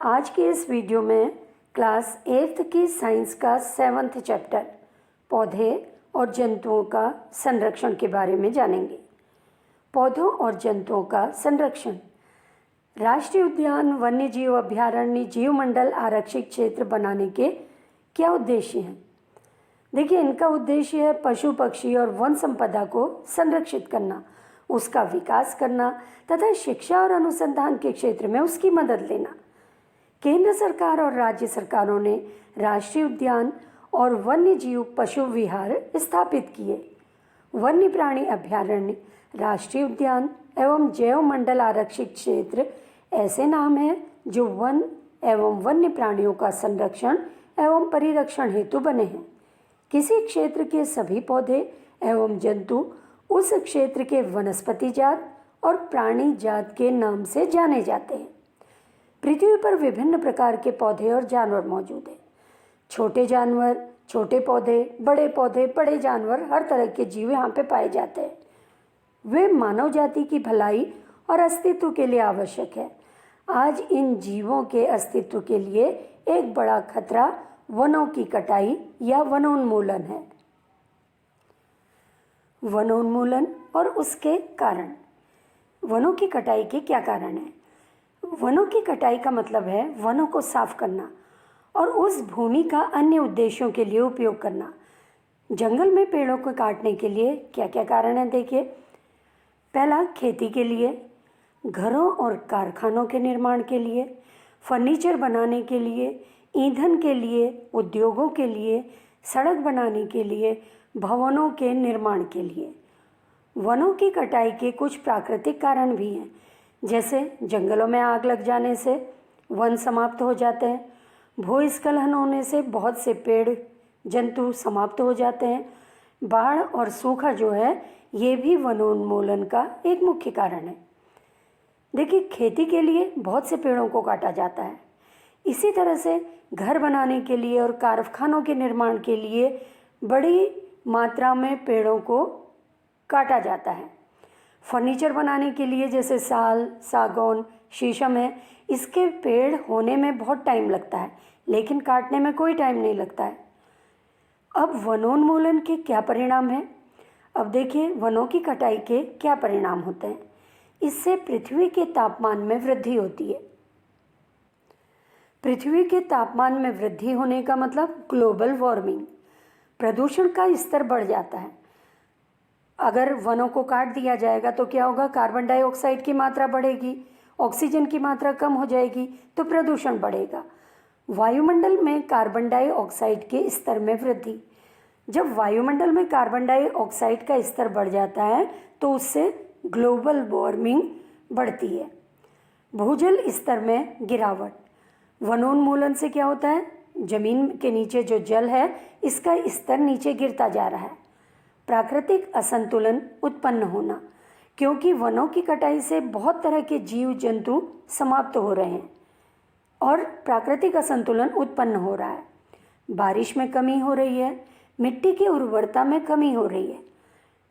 आज के इस वीडियो में क्लास 8th की साइंस का 7th चैप्टर पौधे और जंतुओं का संरक्षण के बारे में जानेंगे। पौधों और जंतुओं का संरक्षण। राष्ट्रीय उद्यान, वन्य जीव अभयारण्य, जीवमंडल आरक्षित क्षेत्र बनाने के क्या उद्देश्य हैं? देखिए, इनका उद्देश्य है पशु पक्षी और वन संपदा को संरक्षित करना, उसका विकास करना तथा शिक्षा और अनुसंधान के क्षेत्र में उसकी मदद लेना। केंद्र सरकार और राज्य सरकारों ने राष्ट्रीय उद्यान और वन्य जीव पशु विहार स्थापित किए। वन्य प्राणी अभयारण्य, राष्ट्रीय उद्यान एवं जैव मंडल आरक्षित क्षेत्र ऐसे नाम हैं जो वन एवं वन्य प्राणियों का संरक्षण एवं परिरक्षण हेतु बने हैं। किसी क्षेत्र के सभी पौधे एवं जंतु उस क्षेत्र के वनस्पति जात और प्राणी जात के नाम से जाने जाते हैं। पृथ्वी पर विभिन्न प्रकार के पौधे और जानवर मौजूद हैं। छोटे जानवर, छोटे पौधे, बड़े जानवर, हर तरह के जीव यहाँ पे पाए जाते हैं। वे मानव जाति की भलाई और अस्तित्व के लिए आवश्यक है। आज इन जीवों के अस्तित्व के लिए एक बड़ा खतरा वनों की कटाई या वनोन्मूलन है। वनोन्मूलन और उसके कारण। वनों की कटाई के क्या कारण हैं? वनों की कटाई का मतलब है वनों को साफ करना और उस भूमि का अन्य उद्देश्यों के लिए उपयोग करना। जंगल में पेड़ों को काटने के लिए क्या क्या कारण हैं? देखिए, पहला, खेती के लिए, घरों और कारखानों के निर्माण के लिए, फर्नीचर बनाने के लिए, ईंधन के लिए, उद्योगों के लिए, सड़क बनाने के लिए, भवनों के निर्माण के लिए। वनों की कटाई के कुछ प्राकृतिक कारण भी हैं, जैसे जंगलों में आग लग जाने से वन समाप्त हो जाते हैं, भूस्खलन होने से बहुत से पेड़ जंतु समाप्त हो जाते हैं, बाढ़ और सूखा जो है ये भी वनोन्मूलन का एक मुख्य कारण है। देखिए, खेती के लिए बहुत से पेड़ों को काटा जाता है। इसी तरह से घर बनाने के लिए और कारखानों के निर्माण के लिए बड़ी मात्रा में पेड़ों को काटा जाता है। फर्नीचर बनाने के लिए जैसे साल, सागौन, शीशम है, इसके पेड़ होने में बहुत टाइम लगता है, लेकिन काटने में कोई टाइम नहीं लगता है। अब वनोन्मूलन के क्या परिणाम हैं? अब देखिए, वनों की कटाई के क्या परिणाम होते हैं। इससे पृथ्वी के तापमान में वृद्धि होती है। पृथ्वी के तापमान में वृद्धि होने का मतलब ग्लोबल वार्मिंग। प्रदूषण का स्तर बढ़ जाता है। अगर वनों को काट दिया जाएगा तो क्या होगा? कार्बन डाइऑक्साइड की मात्रा बढ़ेगी, ऑक्सीजन की मात्रा कम हो जाएगी, तो प्रदूषण बढ़ेगा। वायुमंडल में कार्बन डाइऑक्साइड के स्तर में वृद्धि। जब वायुमंडल में कार्बन डाइऑक्साइड का स्तर बढ़ जाता है तो उससे ग्लोबल वार्मिंग बढ़ती है। भूजल स्तर में गिरावट। वनोन्मूलन से क्या होता है? जमीन के नीचे जो जल है इसका स्तर नीचे गिरता जा रहा है। प्राकृतिक असंतुलन उत्पन्न होना, क्योंकि वनों की कटाई से बहुत तरह के जीव जंतु समाप्त हो रहे हैं और प्राकृतिक असंतुलन उत्पन्न हो रहा है। बारिश में कमी हो रही है, मिट्टी की उर्वरता में कमी हो रही है।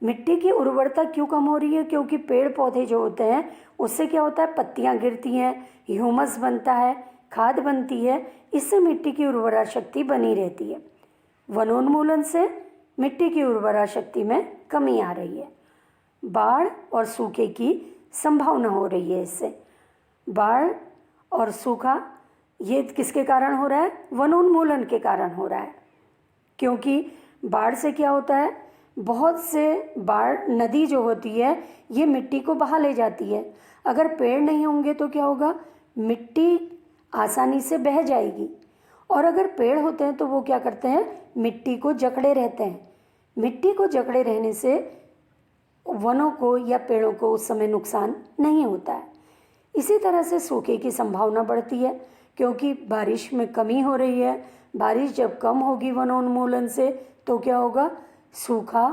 मिट्टी की उर्वरता क्यों कम हो रही है? क्योंकि पेड़ पौधे जो होते हैं उससे क्या होता है? पत्तियां गिरती हैं, ह्यूमस बनता है, खाद बनती है, इससे मिट्टी की उर्वरा शक्ति बनी रहती है। वनोन्मूलन से मिट्टी की उर्वरा शक्ति में कमी आ रही है। बाढ़ और सूखे की संभावना हो रही है। इससे बाढ़ और सूखा ये किसके कारण हो रहा है? वनोन्मूलन के कारण हो रहा है। क्योंकि बाढ़ से क्या होता है? बहुत से बाढ़, नदी जो होती है ये मिट्टी को बहा ले जाती है। अगर पेड़ नहीं होंगे तो क्या होगा? मिट्टी आसानी से बह जाएगी, और अगर पेड़ होते हैं तो वो क्या करते हैं? मिट्टी को जकड़े रहते हैं। मिट्टी को जकड़े रहने से वनों को या पेड़ों को उस समय नुकसान नहीं होता है। इसी तरह से सूखे की संभावना बढ़ती है, क्योंकि बारिश में कमी हो रही है। बारिश जब कम होगी वनोन्मूलन से तो क्या होगा? सूखा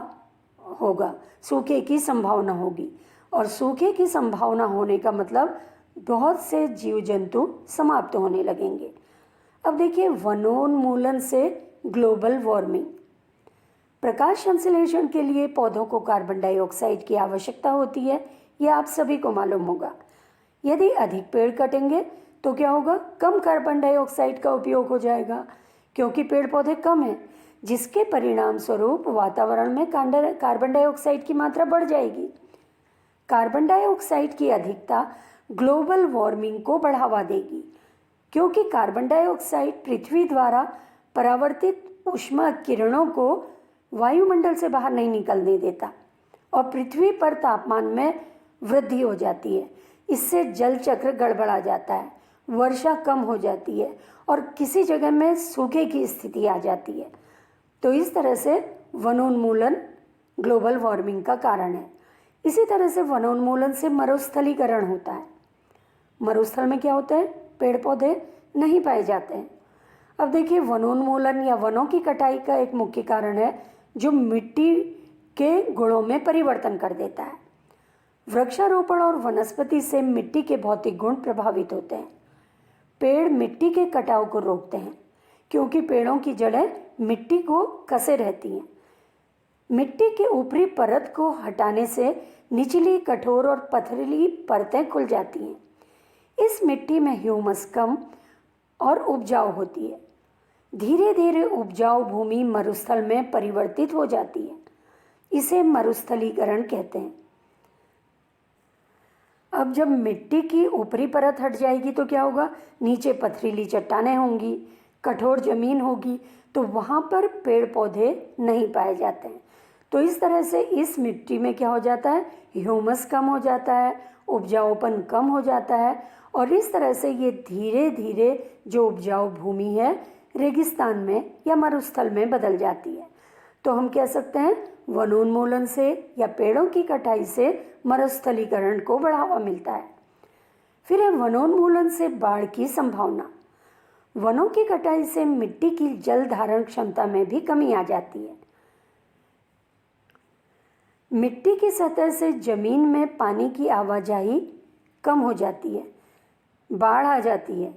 होगा, सूखे की संभावना होगी, और सूखे की संभावना होने का मतलब बहुत से जीव जंतु समाप्त होने लगेंगे। अब देखिए, वनोन्मूलन से ग्लोबल वार्मिंग। प्रकाश संश्लेषण के लिए पौधों को कार्बन डाइऑक्साइड की आवश्यकता होती है, यह आप सभी को मालूम होगा। यदि अधिक पेड़ कटेंगे तो क्या होगा, कम कार्बन डाइऑक्साइड का उपयोग हो जाएगा क्योंकि पेड़ पौधे कम हैं, जिसके परिणाम स्वरूप वातावरण में कार्बन डाइऑक्साइड की मात्रा बढ़ जाएगी। कार्बन डाइऑक्साइड की अधिकता ग्लोबल वार्मिंग को बढ़ावा देगी क्योंकि कार्बन डाइऑक्साइड पृथ्वी द्वारा परावर्तित ऊष्मा किरणों को वायुमंडल से बाहर नहीं निकलने देता और पृथ्वी पर तापमान में वृद्धि हो जाती है। इससे जल चक्र गड़बड़ा जाता है, वर्षा कम हो जाती है और किसी जगह में सूखे की स्थिति आ जाती है। तो इस तरह से वनोन्मूलन ग्लोबल वार्मिंग का कारण है। इसी तरह से वनोन्मूलन से मरुस्थलीकरण होता है। मरुस्थल में क्या होता है, पेड़ पौधे नहीं पाए जाते हैं। अब देखिए, वनोन्मूलन या वनों की कटाई का एक मुख्य कारण है जो मिट्टी के गुणों में परिवर्तन कर देता है। वृक्षारोपण और वनस्पति से मिट्टी के भौतिक गुण प्रभावित होते हैं। पेड़ मिट्टी के कटाव को रोकते हैं क्योंकि पेड़ों की जड़ें मिट्टी को कसे रहती हैं। मिट्टी के ऊपरी परत को हटाने से निचली कठोर और पथरीली परतें खुल जाती हैं। इस मिट्टी में ह्यूमस कम और उपजाऊ होती है। धीरे धीरे उपजाऊ भूमि मरुस्थल में परिवर्तित हो जाती है। इसे मरुस्थलीकरण कहते हैं। अब जब मिट्टी की ऊपरी परत हट जाएगी तो क्या होगा, नीचे पथरीली चट्टानें होंगी, कठोर जमीन होगी, तो वहाँ पर पेड़ पौधे नहीं पाए जाते हैं। तो इस तरह से इस मिट्टी में क्या हो जाता है, ह्यूमस कम हो जाता है, उपजाऊपन कम हो जाता है और इस तरह से ये धीरे धीरे जो उपजाऊ भूमि है रेगिस्तान में या मरुस्थल में बदल जाती है। तो हम कह सकते हैं वनोन्मूलन से या पेड़ों की कटाई से मरुस्थलीकरण को बढ़ावा मिलता है। फिर है वनोन्मूलन से बाढ़ की संभावना। वनों की कटाई से मिट्टी की जल धारण क्षमता में भी कमी आ जाती है। मिट्टी की सतह से जमीन में पानी की आवाजाही कम हो जाती है, बाढ़ आ जाती है।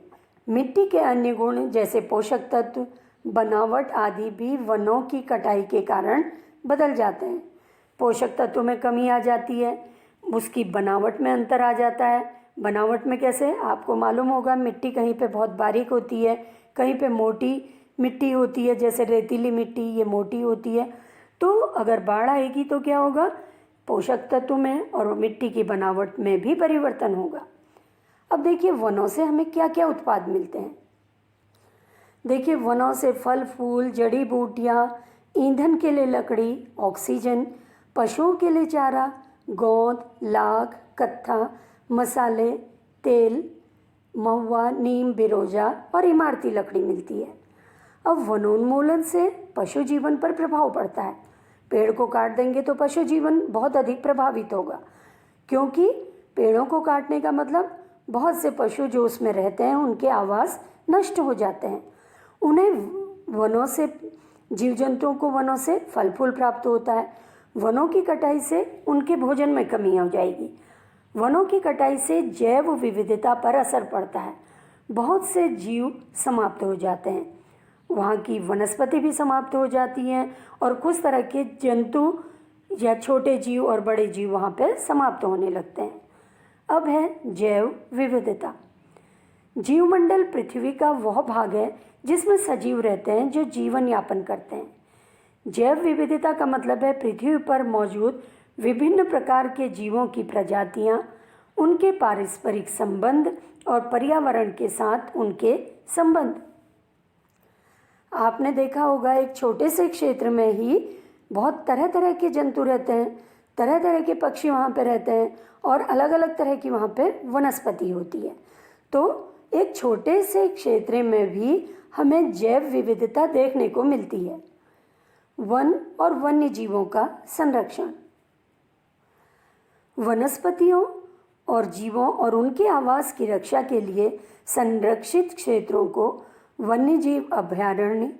मिट्टी के अन्य गुण जैसे पोषक तत्व, बनावट आदि भी वनों की कटाई के कारण बदल जाते हैं। पोषक तत्वों में कमी आ जाती है, उसकी बनावट में अंतर आ जाता है। बनावट में कैसे, आपको मालूम होगा, मिट्टी कहीं पे बहुत बारीक होती है, कहीं पे मोटी मिट्टी होती है, जैसे रेतीली मिट्टी ये मोटी होती है। तो अगर बाढ़ आएगी तो क्या होगा, पोषक तत्व में और मिट्टी की बनावट में भी परिवर्तन होगा। अब देखिए वनों से हमें क्या क्या उत्पाद मिलते हैं। देखिए वनों से फल फूल, जड़ी बूटियाँ, ईंधन के लिए लकड़ी, ऑक्सीजन, पशुओं के लिए चारा, गोंद, लाख, कत्था, मसाले, तेल, महुआ, नीम, बिरोजा और इमारती लकड़ी मिलती है। अब वनोन्मूलन से पशु जीवन पर प्रभाव पड़ता है। पेड़ को काट देंगे तो पशु जीवन बहुत अधिक प्रभावित होगा क्योंकि पेड़ों को काटने का मतलब बहुत से पशु जो उसमें रहते हैं उनके आवास नष्ट हो जाते हैं। उन्हें वनों से, जीव जंतुओं को वनों से फल फूल प्राप्त होता है। वनों की कटाई से उनके भोजन में कमी हो जाएगी। वनों की कटाई से जैव विविधता पर असर पड़ता है। बहुत से जीव समाप्त हो जाते हैं, वहाँ की वनस्पति भी समाप्त हो जाती हैं और कुछ तरह के जंतु या छोटे जीव और बड़े जीव वहाँ पर समाप्त होने लगते हैं। अब है जैव विविधता। जीवमंडल पृथ्वी का वह भाग है जिसमें सजीव रहते हैं जो जीवन यापन करते हैं। जैव विविधता का मतलब है पृथ्वी पर मौजूद विभिन्न प्रकार के जीवों की प्रजातियां, उनके पारस्परिक संबंध और पर्यावरण के साथ उनके संबंध। आपने देखा होगा एक छोटे से क्षेत्र में ही बहुत तरह तरह के जंतु रहते हैं, तरह तरह के पक्षी वहाँ पे रहते हैं और अलग अलग तरह की वहाँ पे वनस्पति होती है। तो एक छोटे से क्षेत्र में भी हमें जैव विविधता देखने को मिलती है। वन और वन्य जीवों का संरक्षण। वनस्पतियों और जीवों और उनके आवास की रक्षा के लिए संरक्षित क्षेत्रों को वन्यजीव अभयारण्य,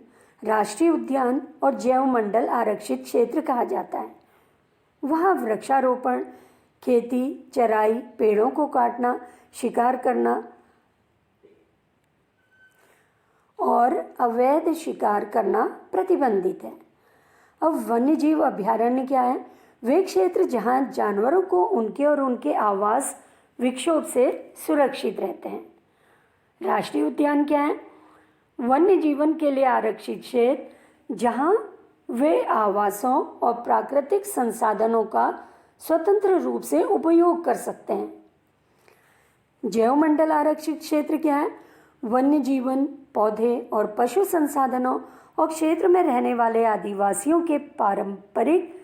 राष्ट्रीय उद्यान और जैव मंडल आरक्षित क्षेत्र कहा जाता है। वहाँ वृक्षारोपण, खेती, चराई, पेड़ों को काटना, शिकार करना और अवैध शिकार करना प्रतिबंधित है। अब वन्यजीव अभयारण्य क्या है? वे क्षेत्र जहाँ जानवरों को उनके और उनके आवास विक्षोभ से सुरक्षित रहते हैं। राष्ट्रीय उद्यान क्या है? वन्य जीवन के लिए आरक्षित क्षेत्र जहां वे आवासों और प्राकृतिक संसाधनों का स्वतंत्र रूप से उपयोग कर सकते हैं। जैवमंडल आरक्षित क्षेत्र क्या है? वन्य जीवन, पौधे और पशु संसाधनों और क्षेत्र में रहने वाले आदिवासियों के पारंपरिक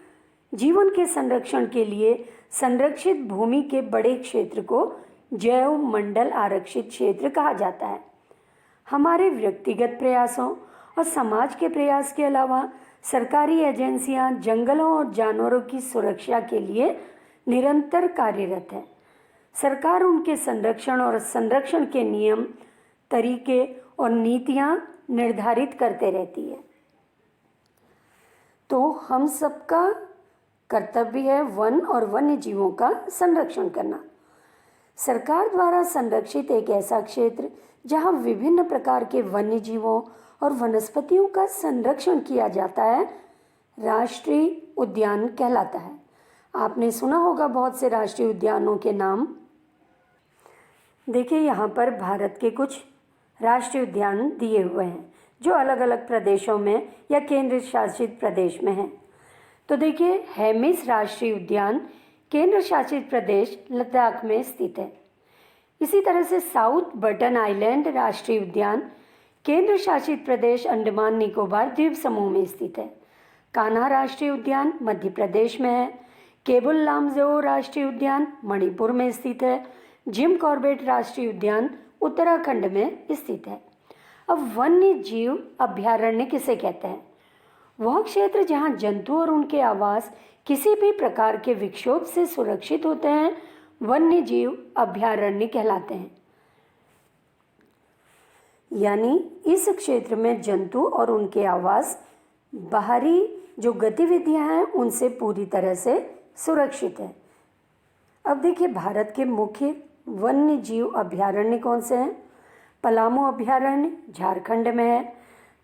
जीवन के संरक्षण के लिए संरक्षित भूमि के बड़े क्षेत्र को जैवमंडल आरक्षित क्षेत्र कहा जाता है। हमारे व्यक्तिगत प्रयासों और समाज के प्रयास के अलावा सरकारी एजेंसियां जंगलों और जानवरों की सुरक्षा के लिए निरंतर कार्यरत है। सरकार उनके संरक्षण और संरक्षण के नियम, तरीके और नीतियां निर्धारित करते रहती है। तो हम सबका कर्तव्य है वन और वन्य जीवों का संरक्षण करना। सरकार द्वारा संरक्षित एक ऐसा क्षेत्र जहां विभिन्न प्रकार के वन्य जीवों और वनस्पतियों का संरक्षण किया जाता है राष्ट्रीय उद्यान कहलाता है। आपने सुना होगा बहुत से राष्ट्रीय उद्यानों के नाम। देखिए यहाँ पर भारत के कुछ राष्ट्रीय उद्यान दिए हुए हैं जो अलग अलग प्रदेशों में या केंद्र शासित प्रदेश में हैं। तो देखिए हेमिस राष्ट्रीय उद्यान केंद्र शासित प्रदेश लद्दाख में स्थित है। इसी तरह से साउथ बटन आइलैंड राष्ट्रीय उद्यान केंद्र शासित प्रदेश अंडमान निकोबार द्वीप समूह में स्थित है। कान्हा राष्ट्रीय उद्यान मध्य प्रदेश में है। केबुल लामजो राष्ट्रीय उद्यान मणिपुर में स्थित है। जिम कॉर्बेट राष्ट्रीय उद्यान उत्तराखंड में स्थित है। अब वन्य जीव अभयारण्य किसे कहते हैं? वह क्षेत्र जहां जंतु और उनके आवास किसी भी प्रकार के विक्षोभ से सुरक्षित होते हैं वन्य जीव अभयारण्य कहलाते हैं। यानी इस क्षेत्र में जंतु और उनके आवास बाहरी जो गतिविधियां हैं उनसे पूरी तरह से सुरक्षित है। अब देखिए भारत के मुख्य वन्य जीव अभयारण्य कौन से हैं? पलामू अभयारण्य झारखंड में है।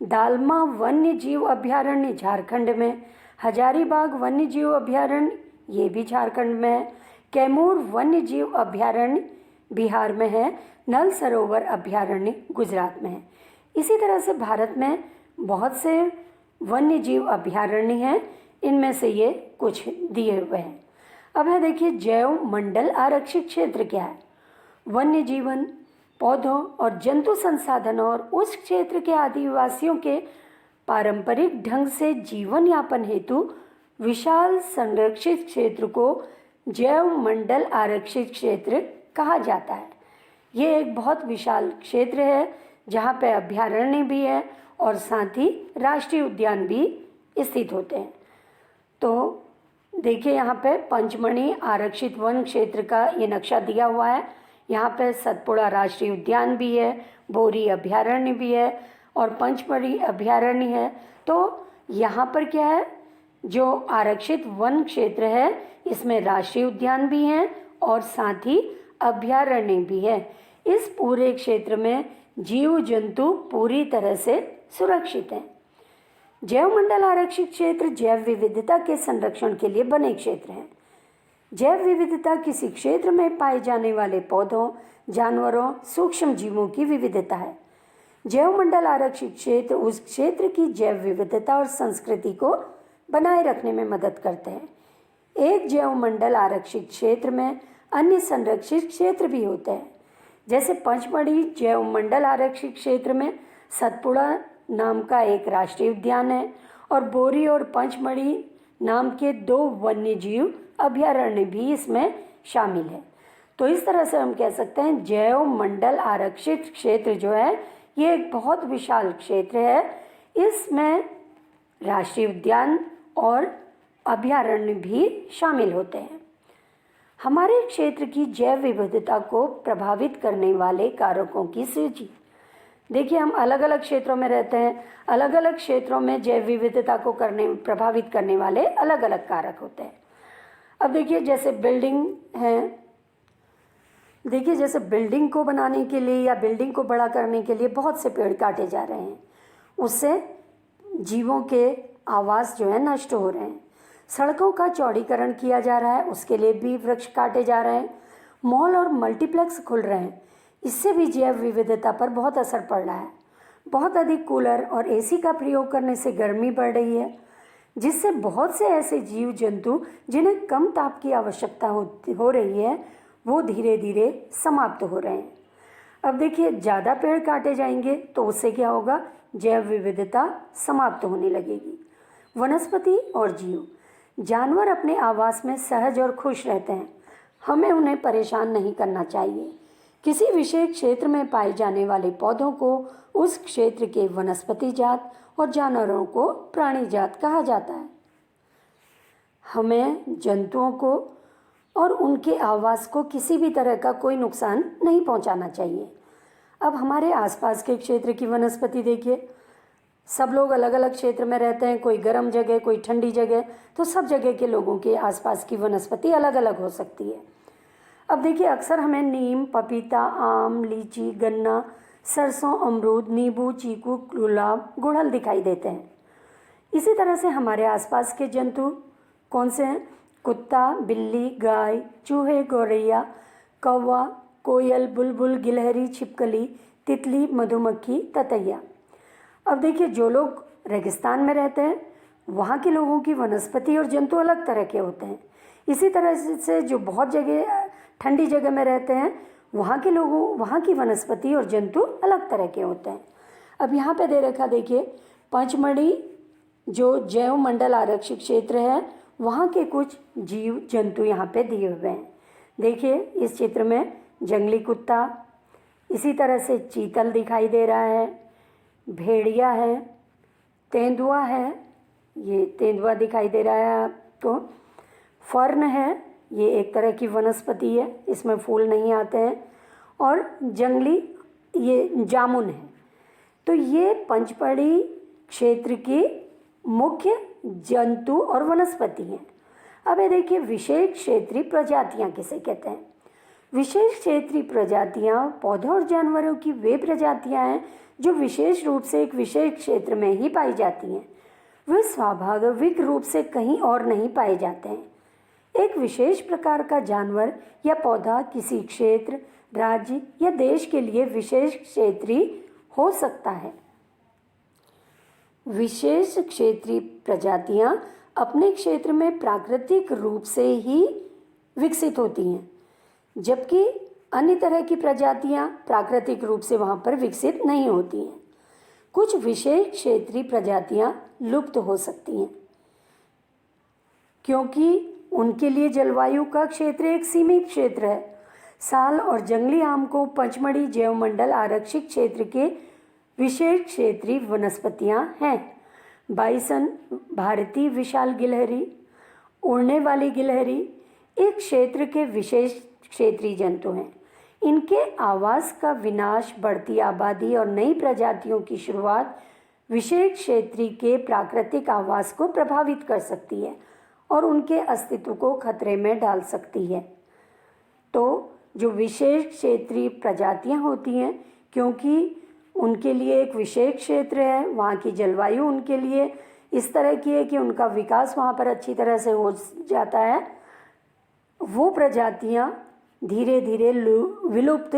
दालमा वन्य जीव अभयारण्य झारखंड में। हजारीबाग वन्य जीव अभयारण्य ये भी झारखंड में है। कैमूर वन्य जीव अभयारण्य बिहार में है। नल सरोवर अभयारण्य गुजरात में है। इसी तरह से भारत में बहुत से वन्य जीव अभयारण्य हैं। इनमें से ये कुछ दिए हुए हैं। अब है देखिए जैव मंडल आरक्षित क्षेत्र क्या है? वन्य जीवन, पौधों और जंतु संसाधनों और उस क्षेत्र के आदिवासियों के पारंपरिक ढंग से जीवन यापन हेतु विशाल संरक्षित क्षेत्र को जैव मंडल आरक्षित क्षेत्र कहा जाता है। ये एक बहुत विशाल क्षेत्र है जहाँ पे अभयारण्य भी है और साथ ही राष्ट्रीय उद्यान भी स्थित होते हैं। तो देखिए यहाँ पे पंचमढ़ी आरक्षित वन क्षेत्र का ये नक्शा दिया हुआ है। यहाँ पे सतपुड़ा राष्ट्रीय उद्यान भी है, बोरी अभयारण्य भी है और पंचमढ़ी अभयारण्य है। तो यहाँ पर क्या है, जो आरक्षित वन क्षेत्र है इसमें राष्ट्रीय उद्यान भी हैं और साथ ही अभयारण्य भी है। इस पूरे क्षेत्र में जीव जंतु पूरी तरह से सुरक्षित हैं। जैव मंडल आरक्षित क्षेत्र जैव विविधता के संरक्षण के लिए बने क्षेत्र हैं। जैव विविधता किसी क्षेत्र में पाए जाने वाले पौधों, जानवरों, सूक्ष्म जीवों की विविधता है। जैव मंडल आरक्षित क्षेत्र उस क्षेत्र की जैव विविधता और संस्कृति को बनाए रखने में मदद करते हैं। एक जैव मंडल आरक्षित क्षेत्र में अन्य संरक्षित क्षेत्र भी होते हैं। जैसे पंचमढ़ी जैव मंडल आरक्षित क्षेत्र में सतपुड़ा नाम का एक राष्ट्रीय उद्यान है और बोरी और पंचमढ़ी नाम के 2 वन्य जीव अभयारण्य भी इसमें शामिल है। तो इस तरह से हम कह सकते हैं जैव मंडल आरक्षित क्षेत्र जो है ये एक बहुत विशाल क्षेत्र है। इसमें राष्ट्रीय उद्यान और अभयारण्य भी शामिल होते हैं। हमारे क्षेत्र की जैव विविधता को प्रभावित करने वाले कारकों की सूची। देखिए हम अलग अलग क्षेत्रों में रहते हैं, अलग अलग क्षेत्रों में जैव विविधता को प्रभावित करने वाले अलग अलग कारक होते हैं। अब देखिए जैसे बिल्डिंग है, देखिए जैसे बिल्डिंग को बनाने के लिए या बिल्डिंग को बड़ा करने के लिए बहुत से पेड़ काटे जा रहे हैं, उससे जीवों के आवास जो है नष्ट हो रहे हैं। सड़कों का चौड़ीकरण किया जा रहा है, उसके लिए भी वृक्ष काटे जा रहे हैं। मॉल और मल्टीप्लेक्स खुल रहे हैं इससे भी जैव विविधता पर बहुत असर पड़ रहा है। बहुत अधिक कूलर और एसी का प्रयोग करने से गर्मी बढ़ रही है, जिससे बहुत से ऐसे जीव जंतु जिन्हें कम ताप की आवश्यकता हो रही है वो धीरे धीरे समाप्त हो रहे हैं। अब देखिए, ज़्यादा पेड़ काटे जाएंगे तो उससे क्या होगा, जैव विविधता समाप्त होने लगेगी। वनस्पति और जीव जानवर अपने आवास में सहज और खुश रहते हैं। हमें उन्हें परेशान नहीं करना चाहिए। किसी विशेष क्षेत्र में पाए जाने वाले पौधों को उस क्षेत्र के वनस्पति जात और जानवरों को प्राणी जात कहा जाता है। हमें जंतुओं को और उनके आवास को किसी भी तरह का कोई नुकसान नहीं पहुंचाना चाहिए। अब हमारे आसपास के क्षेत्र की वनस्पति देखिए, सब लोग अलग अलग क्षेत्र में रहते हैं, कोई गर्म जगह, कोई ठंडी जगह, तो सब जगह के लोगों के आसपास की वनस्पति अलग अलग हो सकती है। अब देखिए, अक्सर हमें नीम, पपीता, आम, लीची, गन्ना, सरसों, अमरूद, नींबू, चीकू, गुलाब, गुड़हल दिखाई देते हैं। इसी तरह से हमारे आसपास के जंतु कौन से हैं? कुत्ता, बिल्ली, गाय, चूहे, गौरैया, कौवा, कोयल, बुलबुल, गिलहरी, छिपकली, तितली, मधुमक्खी, ततैया। अब देखिए, जो लोग रेगिस्तान में रहते हैं वहाँ के लोगों की वनस्पति और जंतु अलग तरह के होते हैं। इसी तरह से जो बहुत जगह ठंडी जगह में रहते हैं वहाँ के लोगों, वहाँ की वनस्पति और जंतु अलग तरह के होते हैं। अब यहाँ पे दे रखा देखिए, पंचमढ़ी जो जैव मंडल आरक्षित क्षेत्र है वहाँ के कुछ जीव जंतु यहाँ पे दिए हुए हैं। देखिए, इस चित्र में जंगली कुत्ता, इसी तरह से चीतल दिखाई दे रहा है, भेड़िया है, तेंदुआ है, ये तेंदुआ दिखाई दे रहा है आपको, फर्न है, ये एक तरह की वनस्पति है, इसमें फूल नहीं आते हैं, और जंगली ये जामुन है। तो ये पंचमढ़ी क्षेत्र की मुख्य जंतु और वनस्पति हैं। अब ये देखिए, विशेष क्षेत्रीय प्रजातियां किसे कहते हैं? विशेष क्षेत्रीय प्रजातियां पौधों और जानवरों की वे प्रजातियां हैं जो विशेष रूप से एक विशेष क्षेत्र में ही पाई जाती हैं। वे स्वाभाविक रूप से कहीं और नहीं पाए जाते हैं। एक विशेष प्रकार का जानवर या पौधा किसी क्षेत्र, राज्य या देश के लिए विशेष क्षेत्रीय हो सकता है। विशेष क्षेत्रीय प्रजातियां अपने क्षेत्र में प्राकृतिक रूप से ही विकसित होती हैं, जबकि अन्य तरह की प्रजातियां प्राकृतिक रूप से वहां पर विकसित नहीं होती हैं। कुछ विशेष क्षेत्रीय प्रजातियां लुप्त हो सकती हैं क्योंकि उनके लिए जलवायु का क्षेत्र एक सीमित क्षेत्र है। साल और जंगली आम को पंचमढ़ी जैव मंडल आरक्षित क्षेत्र के विशेष क्षेत्रीय वनस्पतियां हैं। बाइसन, भारतीय विशाल गिलहरी, उड़ने वाली गिलहरी एक क्षेत्र के विशेष क्षेत्रीय जंतु हैं। इनके आवास का विनाश, बढ़ती आबादी और नई प्रजातियों की शुरुआत विशेष क्षेत्रीय के प्राकृतिक आवास को प्रभावित कर सकती है और उनके अस्तित्व को खतरे में डाल सकती है। तो जो विशेष क्षेत्रीय प्रजातियां होती हैं, क्योंकि उनके लिए एक विशेष क्षेत्र है, वहाँ की जलवायु उनके लिए इस तरह की है कि उनका विकास वहाँ पर अच्छी तरह से हो जाता है, वो प्रजातियाँ धीरे धीरे विलुप्त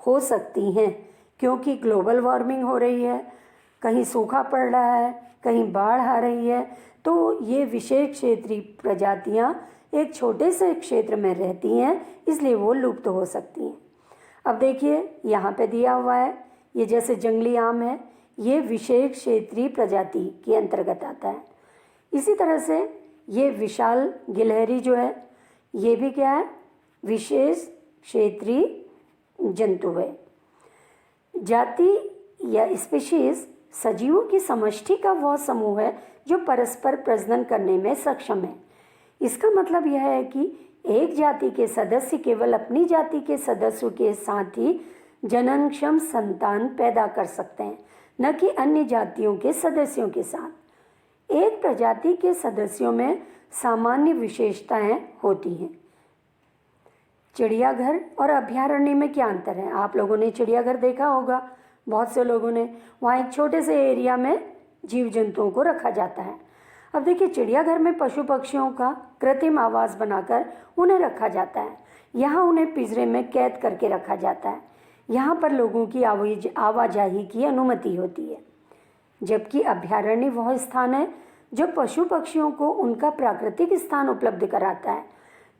हो सकती हैं क्योंकि ग्लोबल वार्मिंग हो रही है, कहीं सूखा पड़ रहा है, कहीं बाढ़ आ रही है। तो ये विशेष क्षेत्रीय प्रजातियाँ एक छोटे से क्षेत्र में रहती हैं, इसलिए वो लुप्त हो सकती हैं। अब देखिए, यहाँ पे दिया हुआ है, ये जैसे जंगली आम है, ये विशेष क्षेत्रीय प्रजाति के अंतर्गत आता है। इसी तरह से ये विशाल गिलहरी जो है, ये भी क्या है, विशेष क्षेत्रीय जंतु है। जाति या स्पीशीज सजीवों की समष्टि का वह समूह है जो परस्पर प्रजनन करने में सक्षम है। इसका मतलब यह है कि एक जाति के सदस्य केवल अपनी जाति के सदस्यों के साथ ही जननक्षम संतान पैदा कर सकते हैं, न कि अन्य जातियों के सदस्यों के साथ। एक प्रजाति के सदस्यों में सामान्य विशेषताएं होती हैं। चिड़ियाघर और अभयारण्य में क्या अंतर है? आप लोगों ने चिड़ियाघर देखा होगा, बहुत से लोगों ने। वहाँ एक छोटे से एरिया में जीव जंतुओं को रखा जाता है। अब देखिए, चिड़ियाघर में पशु पक्षियों का कृत्रिम आवास बनाकर उन्हें रखा जाता है। यहाँ उन्हें पिंजरे में कैद करके रखा जाता है। यहाँ पर लोगों की आवाजाही की अनुमति होती है, जबकि अभयारण्य वह स्थान है जो पशु पक्षियों को उनका प्राकृतिक स्थान उपलब्ध कराता है,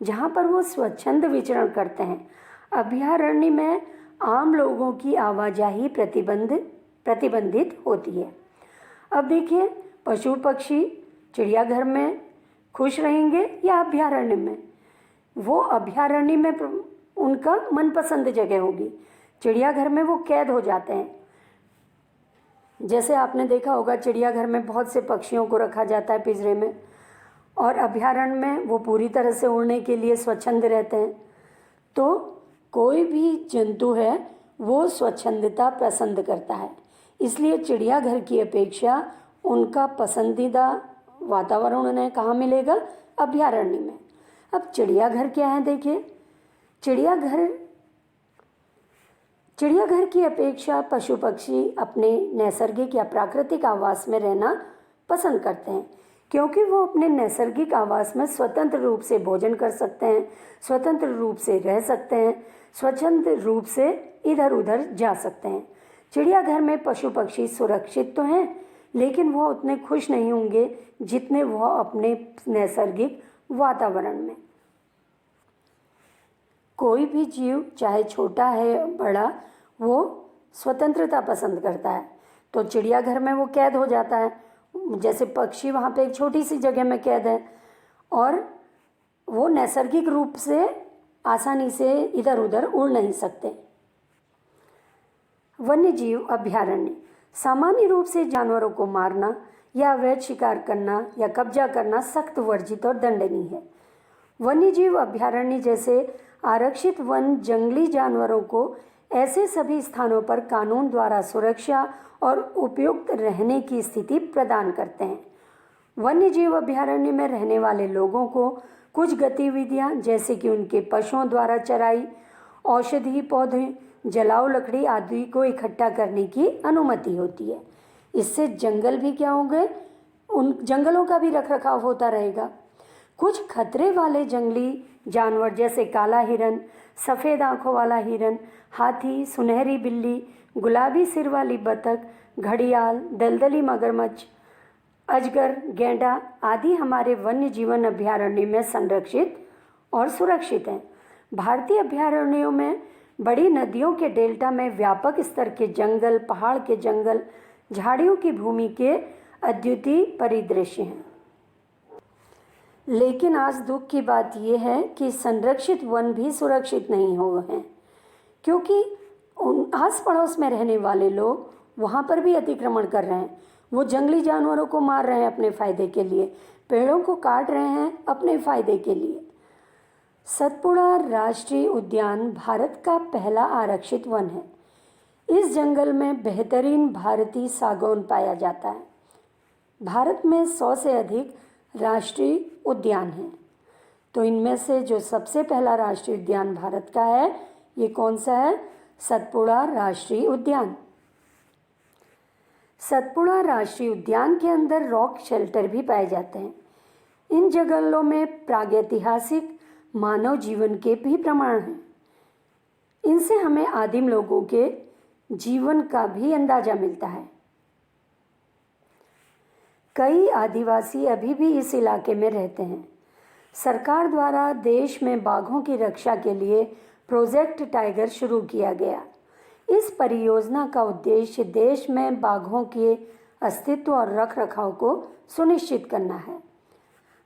जहाँ पर वो स्वच्छंद विचरण करते हैं। अभयारण्य में आम लोगों की आवाजाही प्रतिबंधित होती है। अब देखिए, पशु पक्षी चिड़ियाघर में खुश रहेंगे या अभयारण्य में? वो अभयारण्य में उनका मनपसंद जगह होगी, चिड़ियाघर में वो कैद हो जाते हैं। जैसे आपने देखा होगा, चिड़ियाघर में बहुत से पक्षियों को रखा जाता है पिंजरे में, और अभयारण्य में वो पूरी तरह से उड़ने के लिए स्वच्छंद रहते हैं। तो कोई भी जंतु है वो स्वच्छंदता पसंद करता है, इसलिए चिड़ियाघर की अपेक्षा उनका पसंदीदा वातावरण उन्हें कहाँ मिलेगा? अभयारण्य में। अब चिड़ियाघर क्या है? देखिए, चिड़ियाघर की अपेक्षा पशु पक्षी अपने नैसर्गिक या प्राकृतिक आवास में रहना पसंद करते हैं, क्योंकि वो अपने नैसर्गिक आवास में स्वतंत्र रूप से भोजन कर सकते हैं, स्वतंत्र रूप से रह सकते हैं, स्वच्छंद रूप से इधर उधर जा सकते हैं। चिड़ियाघर में पशु पक्षी सुरक्षित तो हैं, लेकिन वह उतने खुश नहीं होंगे जितने वह अपने नैसर्गिक वातावरण में। कोई भी जीव, चाहे छोटा है बड़ा, वो स्वतंत्रता पसंद करता है। तो चिड़ियाघर में वो कैद हो जाता है, जैसे पक्षी वहाँ पे एक छोटी सी जगह में कैद है, और वो नैसर्गिक रूप से आसानी से इधर उधर उड़ नहीं सकते। वन्य जीव अभयारण्य। सामान्य रूप से जानवरों को मारना या अवैध शिकार करना या कब्जा करना सख्त वर्जित और दंडनीय है। वन्य जीव अभयारण्य जैसे आरक्षित वन जंगली जानवरों को ऐसे सभी स्थानों पर कानून द्वारा सुरक्षा और उपयुक्त रहने की स्थिति प्रदान करते हैं। वन्य जीव अभयारण्य में रहने वाले लोगों को कुछ गतिविधियां, जैसे कि उनके पशुओं द्वारा चराई, औषधि पौधे, जलाऊ लकड़ी आदि को इकट्ठा करने की अनुमति होती है। इससे जंगल भी क्या होंगे? उन जंगलों का भी रखरखाव होता रहेगा। कुछ खतरे वाले जंगली जानवर जैसे काला हिरन, सफ़ेद आँखों वाला हिरन, हाथी, सुनहरी बिल्ली, गुलाबी सिर वाली बतख, घड़ियाल, दलदली मगरमच्छ, अजगर, गेंडा आदि हमारे वन्य जीवन अभयारण्य में संरक्षित और सुरक्षित हैं। भारतीय अभयारण्यों में बड़ी नदियों के डेल्टा में व्यापक स्तर के जंगल, पहाड़ के जंगल, झाड़ियों की भूमि के अद्वितीय परिदृश्य हैं। लेकिन आज दुख की बात यह है कि संरक्षित वन भी सुरक्षित नहीं हो हैं, क्योंकि आस पड़ोस में रहने वाले लोग वहाँ पर भी अतिक्रमण कर रहे हैं। वो जंगली जानवरों को मार रहे हैं अपने फ़ायदे के लिए, पेड़ों को काट रहे हैं अपने फ़ायदे के लिए। सतपुड़ा राष्ट्रीय उद्यान भारत का पहला आरक्षित वन है। इस जंगल में बेहतरीन भारतीय सागौन पाया जाता है। भारत में 100 से अधिक राष्ट्रीय उद्यान हैं। तो इनमें से जो सबसे पहला राष्ट्रीय उद्यान भारत का है, ये कौन सा है? सतपुड़ा राष्ट्रीय उद्यान। सतपुड़ा राष्ट्रीय उद्यान के अंदर रॉक शेल्टर भी पाए जाते हैं। इन जंगलों में प्रागैतिहासिक मानव जीवन के भी प्रमाण हैं। इनसे हमें आदिम लोगों के जीवन का भी अंदाजा मिलता है। कई आदिवासी अभी भी इस इलाके में रहते हैं। सरकार द्वारा देश में बाघों की रक्षा के लिए प्रोजेक्ट टाइगर शुरू किया गया। इस परियोजना का उद्देश्य देश में बाघों के अस्तित्व और रखरखाव को सुनिश्चित करना है।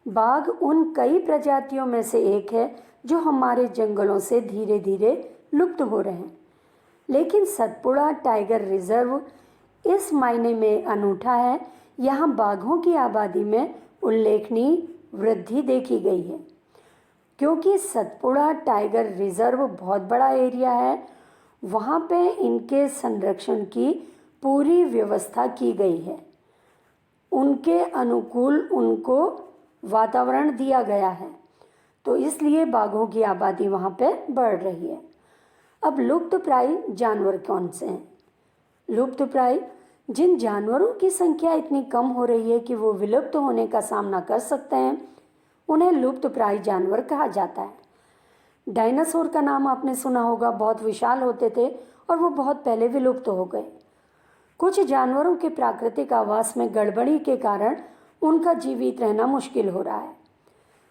बाघ उन कई प्रजातियों में से एक है जो हमारे जंगलों से धीरे धीरे लुप्त हो रहे हैं। लेकिन सतपुड़ा टाइगर रिजर्व इस मायने में अनूठा है, यहाँ बाघों की आबादी में उल्लेखनीय वृद्धि देखी गई है। क्योंकि सतपुड़ा टाइगर रिजर्व बहुत बड़ा एरिया है, वहाँ पे इनके संरक्षण की पूरी व्यवस्था की गई है। उनके अनुकूल उनको वातावरण दिया गया है, तो इसलिए बाघों की आबादी वहाँ पे बढ़ रही है। अब लुप्तप्राय जानवर कौन से हैं? लुप्तप्राय जिन जानवरों की संख्या इतनी कम हो रही है कि वो विलुप्त होने का सामना कर सकते हैं, उन्हें लुप्तप्राय जानवर कहा जाता है। डायनासोर का नाम आपने सुना होगा, बहुत विशाल होते थे और वो बहुत पहले विलुप्त हो गए। कुछ जानवरों के प्राकृतिक आवास में गड़बड़ी के कारण उनका जीवित रहना मुश्किल हो रहा है।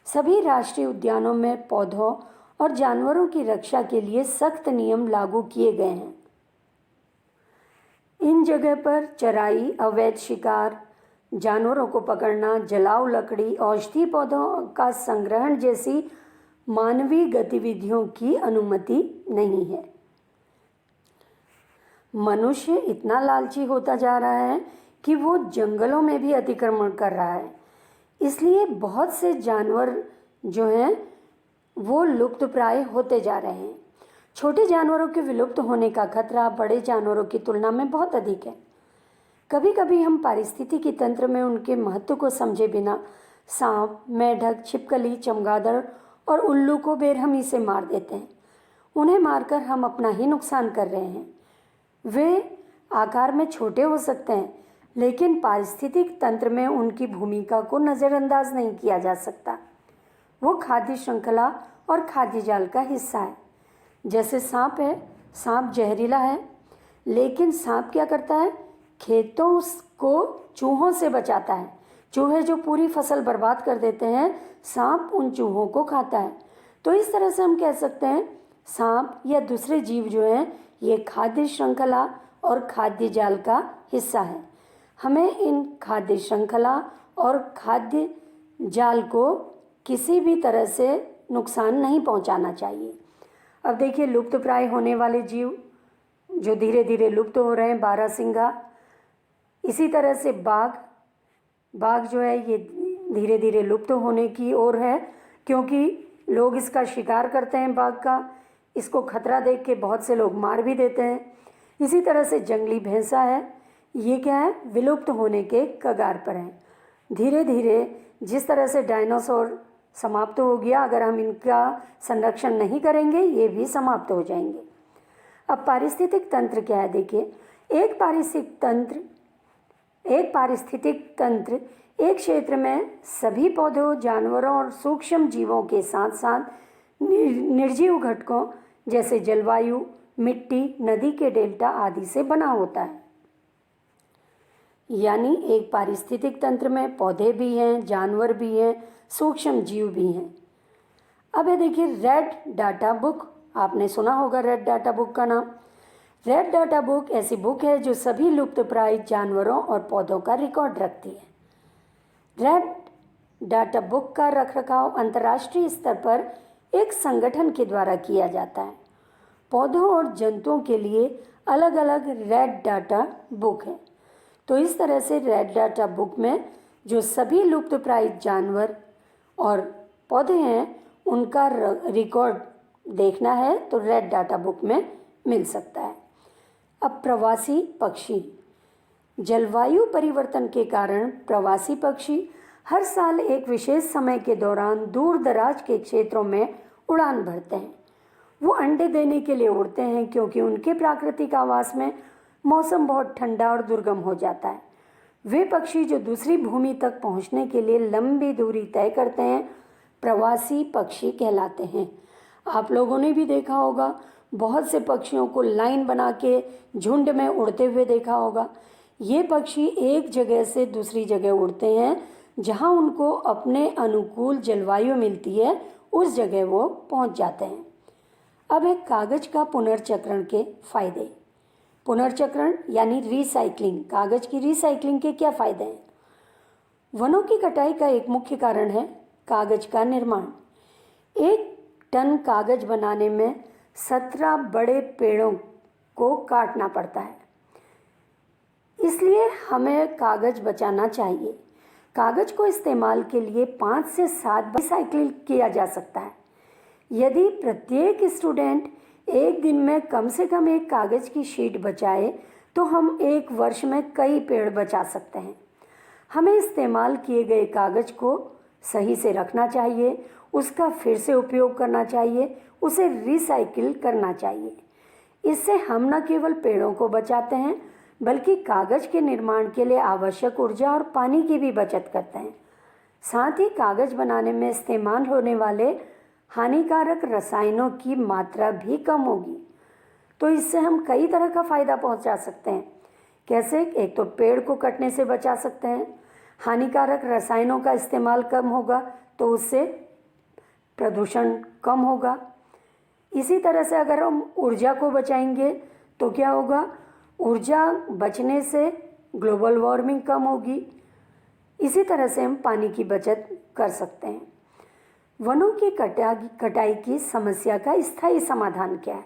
सभी राष्ट्रीय उद्यानों में पौधों और जानवरों की रक्षा के लिए सख्त नियम लागू किए गए हैं। इन जगह पर चराई, अवैध शिकार, जानवरों को पकड़ना, जलाऊ लकड़ी, औषधि पौधों का संग्रहण जैसी मानवीय गतिविधियों की अनुमति नहीं है। मनुष्य इतना लालची होता जा रहा है कि वो जंगलों में भी अतिक्रमण कर रहा है। इसलिए बहुत से जानवर जो हैं वो लुप्त प्राय होते जा रहे हैं। छोटे जानवरों के विलुप्त होने का खतरा बड़े जानवरों की तुलना में बहुत अधिक है। कभी कभी हम पारिस्थितिकी तंत्र में उनके महत्व को समझे बिना सांप, मेढक, छिपकली, चमगादड़ और उल्लू को बेरहमी से मार देते हैं। उन्हें मारकर हम अपना ही नुकसान कर रहे हैं। वे आकार में छोटे हो सकते हैं, लेकिन पारिस्थितिक तंत्र में उनकी भूमिका को नज़रअंदाज नहीं किया जा सकता। वो खाद्य श्रृंखला और खाद्य जाल का हिस्सा है। जैसे सांप है, सांप जहरीला है, लेकिन सांप क्या करता है? खेतों को चूहों से बचाता है। चूहे जो पूरी फसल बर्बाद कर देते हैं, सांप उन चूहों को खाता है। तो इस तरह से हम कह सकते हैं सांप या दूसरे जीव जो हैं ये खाद्य श्रृंखला और खाद्य जाल का हिस्सा है। हमें इन खाद्य श्रृंखला और खाद्य जाल को किसी भी तरह से नुकसान नहीं पहुंचाना चाहिए। अब देखिए, लुप्त प्राय होने वाले जीव जो धीरे धीरे लुप्त हो रहे हैं, बारहसिंगा, इसी तरह से बाघ जो है ये धीरे धीरे लुप्त होने की ओर है, क्योंकि लोग इसका शिकार करते हैं। बाघ का इसको खतरा देख के बहुत से लोग मार भी देते हैं। इसी तरह से जंगली भैंसा है, ये क्या है? विलुप्त होने के कगार पर है। धीरे धीरे जिस तरह से डायनासोर समाप्त हो गया, अगर हम इनका संरक्षण नहीं करेंगे ये भी समाप्त हो जाएंगे। अब पारिस्थितिक तंत्र क्या है? देखिए, एक पारिस्थितिक तंत्र एक क्षेत्र में सभी पौधों, जानवरों और सूक्ष्म जीवों के साथ साथ निर्जीव घटकों जैसे जलवायु, मिट्टी, नदी के डेल्टा आदि से बना होता है। यानी एक पारिस्थितिक तंत्र में पौधे भी हैं, जानवर भी हैं, सूक्ष्म जीव भी हैं। अब ये देखिए, रेड डाटा बुक, आपने सुना होगा रेड डाटा बुक का नाम। रेड डाटा बुक ऐसी बुक है जो सभी लुप्तप्राय जानवरों और पौधों का रिकॉर्ड रखती है। रेड डाटा बुक का रखरखाव अंतर्राष्ट्रीय स्तर पर एक संगठन के द्वारा किया जाता है। पौधों और जंतुओं के लिए अलग अलग रेड डाटा बुक है। तो इस तरह से रेड डाटा बुक में जो सभी लुप्तप्राय जानवर और पौधे हैं उनका रिकॉर्ड देखना है तो रेड डाटा बुक में मिल सकता है। अब प्रवासी पक्षी, जलवायु परिवर्तन के कारण प्रवासी पक्षी हर साल एक विशेष समय के दौरान दूर दराज के क्षेत्रों में उड़ान भरते हैं। वो अंडे देने के लिए उड़ते हैं, क्योंकि उनके प्राकृतिक आवास में मौसम बहुत ठंडा और दुर्गम हो जाता है। वे पक्षी जो दूसरी भूमि तक पहुंचने के लिए लंबी दूरी तय करते हैं प्रवासी पक्षी कहलाते हैं। आप लोगों ने भी देखा होगा, बहुत से पक्षियों को लाइन बना के झुंड में उड़ते हुए देखा होगा। ये पक्षी एक जगह से दूसरी जगह उड़ते हैं, जहां उनको अपने अनुकूल जलवायु मिलती है उस जगह वो पहुंच जाते हैं। अब है कागज का पुनर्चक्रण के फायदे। पुनर्चक्रण यानी रिसाइकलिंग, कागज की रिसाइकलिंग के क्या फायदे हैं? वनों की कटाई का एक मुख्य कारण है कागज का निर्माण। 1 टन कागज बनाने में 17 बड़े पेड़ों को काटना पड़ता है। इसलिए हमें कागज बचाना चाहिए। कागज को इस्तेमाल के लिए 5 से 7 बार रिसाइकिल किया जा सकता है। यदि प्रत्येक स्टूडेंट एक दिन में कम से कम एक कागज की शीट बचाए तो हम एक वर्ष में कई पेड़ बचा सकते हैं। हमें इस्तेमाल किए गए कागज को सही से रखना चाहिए, उसका फिर से उपयोग करना चाहिए, उसे रिसाइकिल करना चाहिए। इससे हम न केवल पेड़ों को बचाते हैं बल्कि कागज के निर्माण के लिए आवश्यक ऊर्जा और पानी की भी बचत करते हैं। साथ ही कागज बनाने में इस्तेमाल होने वाले हानिकारक रसायनों की मात्रा भी कम होगी। तो इससे हम कई तरह का फ़ायदा पहुंचा सकते हैं। कैसे? एक तो पेड़ को कटने से बचा सकते हैं, हानिकारक रसायनों का इस्तेमाल कम होगा तो उससे प्रदूषण कम होगा। इसी तरह से अगर हम ऊर्जा को बचाएंगे तो क्या होगा? ऊर्जा बचने से ग्लोबल वार्मिंग कम होगी। इसी तरह से हम पानी की बचत कर सकते हैं। वनों की कटाई की समस्या का स्थायी समाधान क्या है?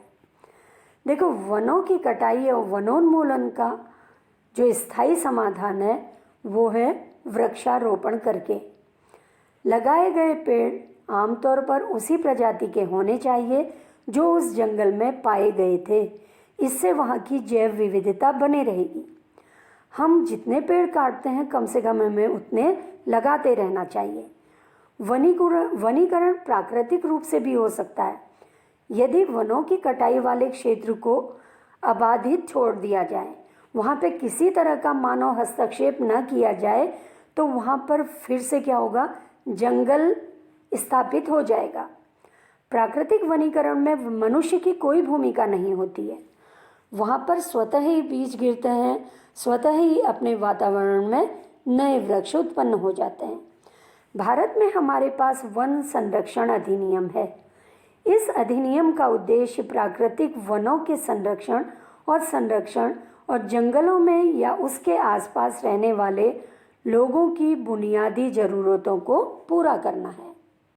देखो, वनों की कटाई और वनोन्मूलन का जो स्थायी समाधान है वो है वृक्षारोपण करके। लगाए गए पेड़ आमतौर पर उसी प्रजाति के होने चाहिए जो उस जंगल में पाए गए थे। इससे वहाँ की जैव विविधता बनी रहेगी। हम जितने पेड़ काटते हैं कम से कम हमें उतने लगाते रहना चाहिए। वनीकरण प्राकृतिक रूप से भी हो सकता है। यदि वनों की कटाई वाले क्षेत्र को अबाधित छोड़ दिया जाए, वहाँ पे किसी तरह का मानव हस्तक्षेप न किया जाए, तो वहाँ पर फिर से क्या होगा? जंगल स्थापित हो जाएगा। प्राकृतिक वनीकरण में मनुष्य की कोई भूमिका नहीं होती है। वहाँ पर स्वतः ही बीज गिरते हैं, स्वतः ही अपने वातावरण में नए वृक्ष उत्पन्न हो जाते हैं। भारत में हमारे पास वन संरक्षण अधिनियम है। इस अधिनियम का उद्देश्य प्राकृतिक वनों के संरक्षण और जंगलों में या उसके आसपास रहने वाले लोगों की बुनियादी ज़रूरतों को पूरा करना है।